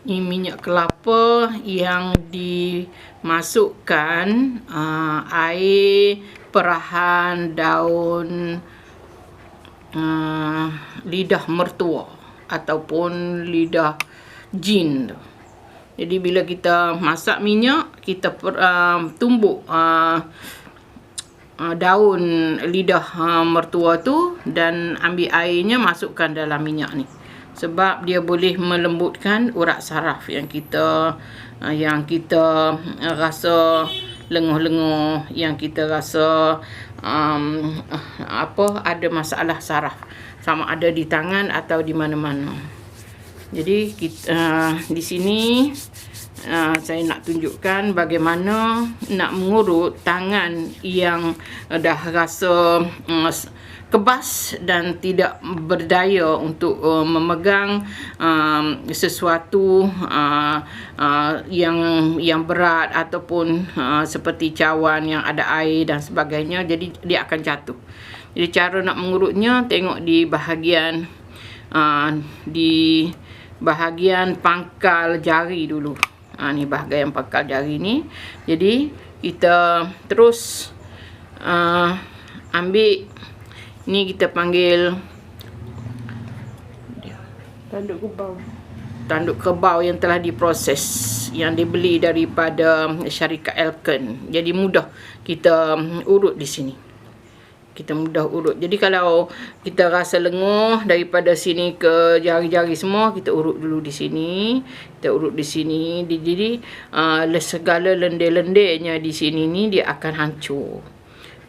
Ini minyak kelapa yang dimasukkan air, perahan daun lidah mertua ataupun lidah jin. Jadi bila kita masak minyak, kita tumbuk daun lidah mertua tu dan ambil airnya, masukkan dalam minyak ni. Sebab dia boleh melembutkan urat saraf yang kita rasa lenguh-lenguh, yang kita rasa ada masalah saraf, sama ada di tangan atau di mana-mana. Jadi di sini saya nak tunjukkan bagaimana nak mengurut tangan yang dah rasa kebas dan tidak berdaya untuk memegang sesuatu yang berat ataupun seperti cawan yang ada air dan sebagainya. Jadi dia akan jatuh. Jadi cara nak mengurutnya, tengok di bahagian pangkal jari dulu. Ni bahagian pangkal jari ni. Jadi kita terus ambil ni, kita panggil tanduk kerbau yang telah diproses, yang dibeli daripada syarikat Elken. Jadi mudah kita urut di sini. Kita mudah urut. Jadi kalau kita rasa lenguh daripada sini ke jari-jari semua, kita urut dulu di sini. Kita urut di sini. Jadi segala lendir-lendirnya di sini ni dia akan hancur.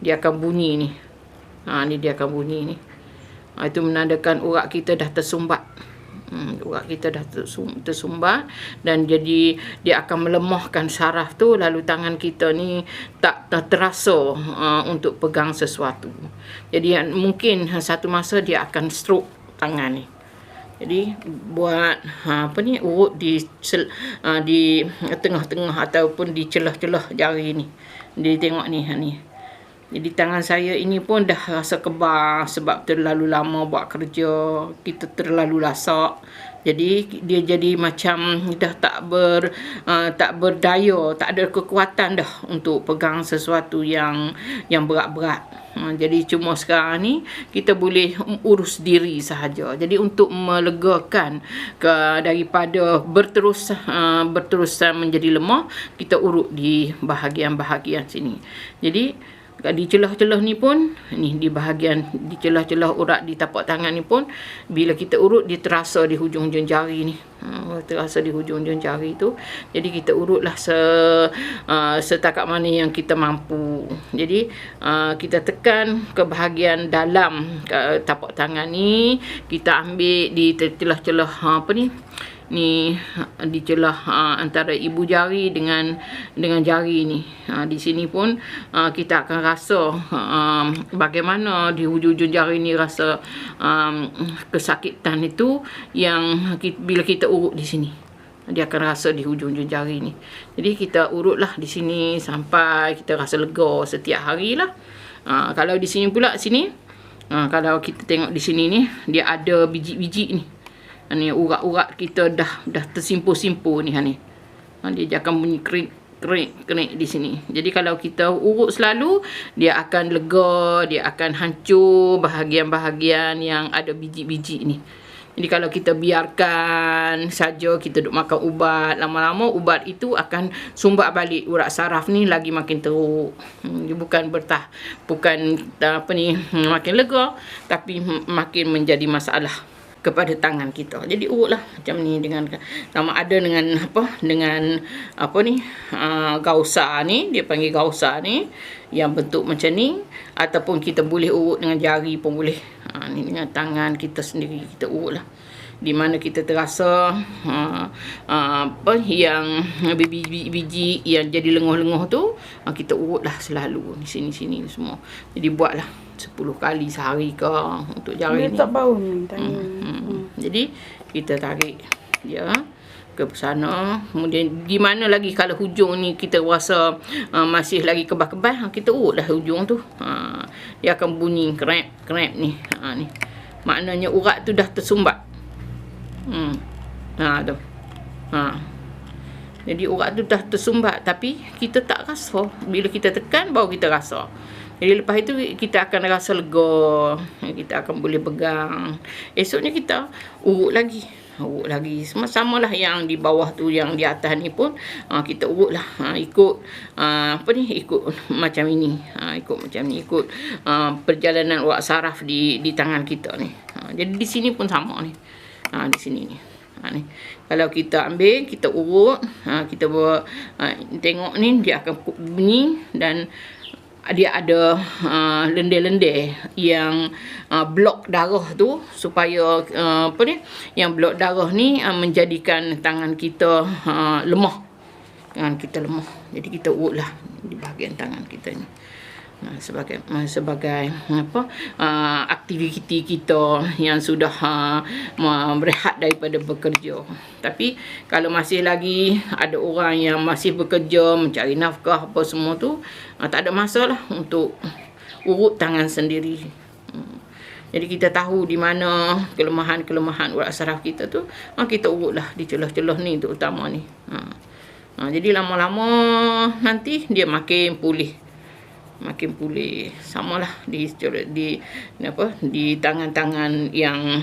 Dia akan bunyi ni. Ni dia akan bunyi ni. Itu menandakan urat kita dah tersumbat. Urat kita dah tersumbat, dan jadi dia akan melemahkan saraf tu, lalu tangan kita ni tak terasa untuk pegang sesuatu. Jadi mungkin satu masa dia akan stroke tangan ni. Jadi buat urut di tengah-tengah ataupun di celah-celah jari ni. Dia tengok ni. Jadi tangan saya ini pun dah rasa kebas sebab terlalu lama buat kerja, kita terlalu lasak. Jadi dia jadi macam dah tak berdaya, tak ada kekuatan dah untuk pegang sesuatu yang berat-berat. Jadi cuma sekarang ni kita boleh urus diri sahaja. Jadi untuk melegakan daripada berterusan menjadi lemah, kita urut di bahagian-bahagian sini. Jadi di celah-celah ni pun, ni di celah-celah urat di tapak tangan ni pun, bila kita urut dia terasa di hujung-hujung jari ni. Terasa di hujung-hujung jari tu. Jadi kita urutlah setakat mana yang kita mampu. Jadi kita tekan ke bahagian dalam tapak tangan ni, kita ambil di celah-celah ni, di celah antara ibu jari dengan jari ni. Di sini pun kita akan rasa bagaimana di hujung-hujung jari ni rasa kesakitan itu, yang bila kita urut di sini. Dia akan rasa di hujung-hujung jari ni. Jadi kita urutlah di sini sampai kita rasa lega setiap hari lah. Kalau di sini pula, kalau kita tengok di sini ni, dia ada biji-biji ni. Ni urat-urat kita dah tersimpul-simpul ni. Dia akan bunyi kerik di sini. Jadi kalau kita urut selalu, dia akan lega, dia akan hancur bahagian-bahagian yang ada biji-biji ni. Jadi kalau kita biarkan saja, kita duk makan ubat, lama-lama ubat itu akan sumbat balik urat saraf ni, lagi makin teruk. Dia bukan makin lega, tapi makin menjadi masalah kepada tangan kita. Jadi urutlah macam ni, sama ada dengan gausa ni, dia panggil gausa ni, yang bentuk macam ni, ataupun kita boleh urut dengan jari pun boleh. Ni dengan tangan kita sendiri kita urutlah. Di mana kita terasa yang biji-biji yang jadi lenguh-lenguh tu, kita urutlah selalu di sini-sini semua. Jadi buatlah 10 kali sehari ke untuk jari ni. Tak bau ni. Jadi kita tarik dia ke sana. Kemudian di mana lagi kalau hujung ni kita rasa masih lagi kebas-kebas, kita urutlah hujung tu. Dia akan bunyi krep ni. Ni maknanya urat tu dah tersumbat. Tu. Jadi urat tu dah tersumbat, tapi kita tak rasa. Bila kita tekan baru kita rasa. Jadi lepas itu kita akan rasa lega, kita akan boleh pegang. Esoknya kita urut lagi. Sama lah yang di bawah tu, yang di atas ni pun kita urut lah. Ikut ikut macam ini. Ikut macam ni, ikut perjalanan urat saraf di tangan kita ni. Jadi di sini pun sama ni. Di sini ni. Ni. Kalau kita ambil, kita urut, kita tengok ni dia akan bunyi, dan dia ada lendir-lendir yang blok darah tu, supaya yang blok darah ni menjadikan tangan kita lemah. Tangan kita lemah. Jadi kita urutlah di bahagian tangan kita ni. Sebagai aktiviti kita yang sudah berehat daripada bekerja. Tapi kalau masih lagi ada orang yang masih bekerja, mencari nafkah apa semua tu, tak ada masalah untuk urut tangan sendiri. Jadi kita tahu di mana kelemahan-kelemahan urat saraf kita tu, kita urutlah di celah-celah ni terutama ni. Jadi lama-lama nanti dia makin pulih. Samalah di tangan-tangan yang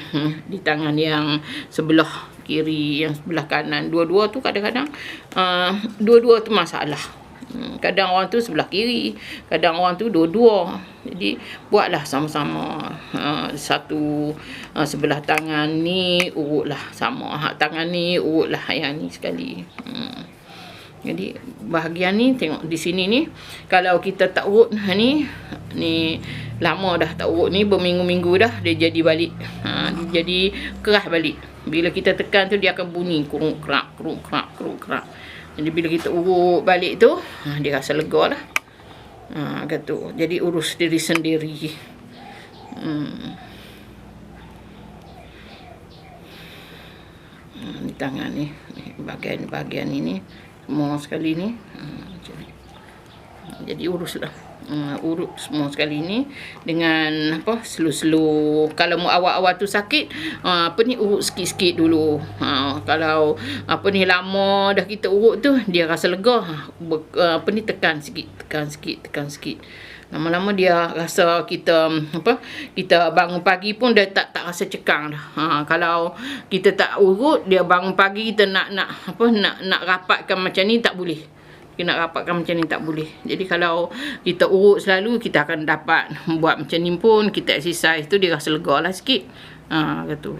di tangan yang sebelah kiri, yang sebelah kanan, dua-dua tu kadang-kadang dua-dua tu masalah. Kadang orang tu sebelah kiri, kadang orang tu dua-dua. Jadi buatlah sama-sama. Satu sebelah tangan ni urutlah sama, tangan ni urutlah yang ni sekali. Jadi bahagian ni tengok di sini ni, kalau kita tak urut ni lama dah tak urut ni, berminggu-minggu dah, dia jadi balik. Dia jadi keras balik. Bila kita tekan tu dia akan bunyi kuruk kerak. Jadi bila kita urut balik tu, dia rasa lega lah. Gitu. Jadi urus diri sendiri. Di tangan ni, bahagian ini semua sekali ni. Jadi uruslah, urut semua sekali ni dengan slow-slow. Kalau mau awal-awal tu sakit, urut sikit-sikit dulu. Kalau lama dah kita urut tu, dia rasa lega, tekan sikit. Lama-lama dia rasa kita bangun pagi pun dia tak rasa cekang dah. Kalau kita tak urut, dia bangun pagi kita nak rapatkan macam ni tak boleh. Kita nak rapatkan macam ni tak boleh. Jadi kalau kita urut selalu, kita akan dapat buat macam ni pun, kita exercise tu dia rasa lega lah sikit. Gitu.